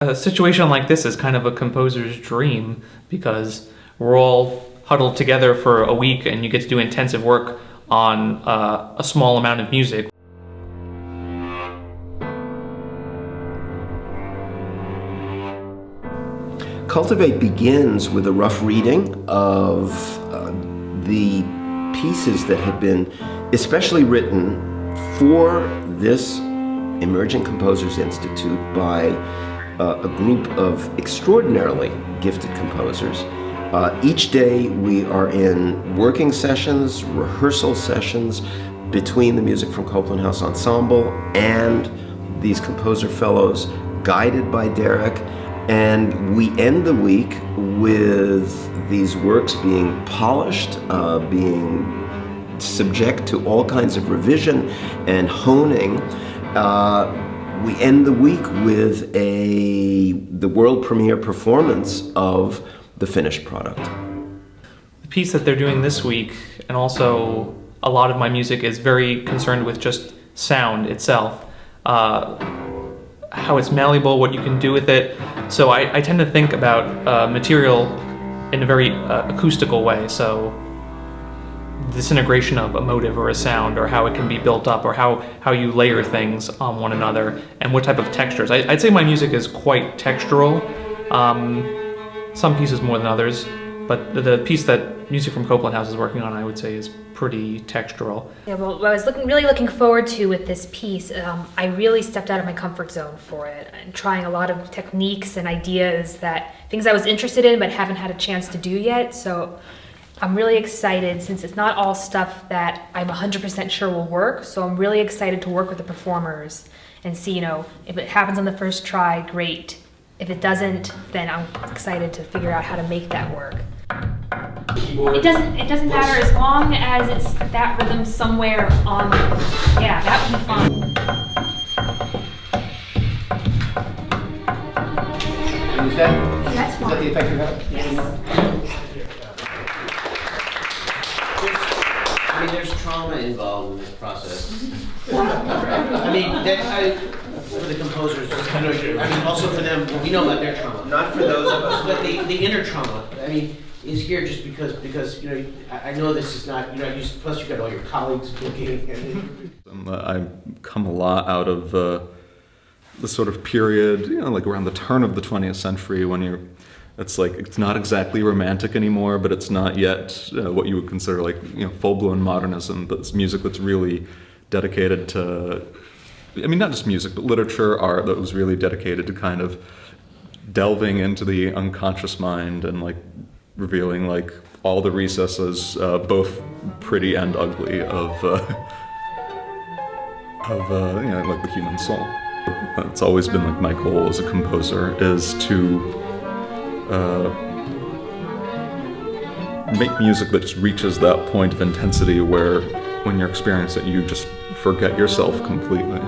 A situation like this is kind of a composer's dream because we're all huddled together for a week and you get to do intensive work on a small amount of music. CULTIVATE begins with a rough reading of the pieces that have been especially written for this Emerging Composers Institute by a group of extraordinarily gifted composers. Each day we are in working sessions, rehearsal sessions between the music from Copland House Ensemble and these composer fellows guided by Derek. And we end the week with these works being polished, being subject to all kinds of revision and honing. We end the week with the world premiere performance of the finished product. The piece that they're doing this week, and also a lot of my music, is very concerned with just sound itself. How it's malleable, what you can do with it. So I tend to think about material in a very acoustical way. So disintegration of a motive or a sound, or how it can be built up, or how you layer things on one another, and what type of textures. I'd say my music is quite textural. Some pieces more than others, but the piece that Music from Copland House is working on, I would say, is pretty textural. Yeah, well, what I was really looking forward to with this piece, I really stepped out of my comfort zone for it, and trying a lot of techniques and ideas, things I was interested in but haven't had a chance to do yet. So I'm really excited, since it's not all stuff that I'm 100% sure will work. So I'm really excited to work with the performers and see, if it happens on the first try, great. If it doesn't, then I'm excited to figure out how to make that work. It doesn't matter, as long as it's that rhythm somewhere on. Yeah, that would be fine. And That's is fine. that the effect you have? Yes. I mean, there's trauma involved in this process. I mean, for the composers, I mean, also for them, we know about their trauma. Not for those of us, but the inner trauma, I mean, is here just because I know this is not, plus you've got all your colleagues looking. I come a lot out of the sort of period, like around the turn of the 20th century, when it's not exactly romantic anymore, but it's not yet what you would consider full-blown modernism, but it's music that's really dedicated to, not just music, but literature, art, that was really dedicated to kind of delving into the unconscious mind and revealing all the recesses, both pretty and ugly, of the human soul. It's always been my goal as a composer, is to make music that just reaches that point of intensity where, when you're experiencing it, you just forget yourself completely.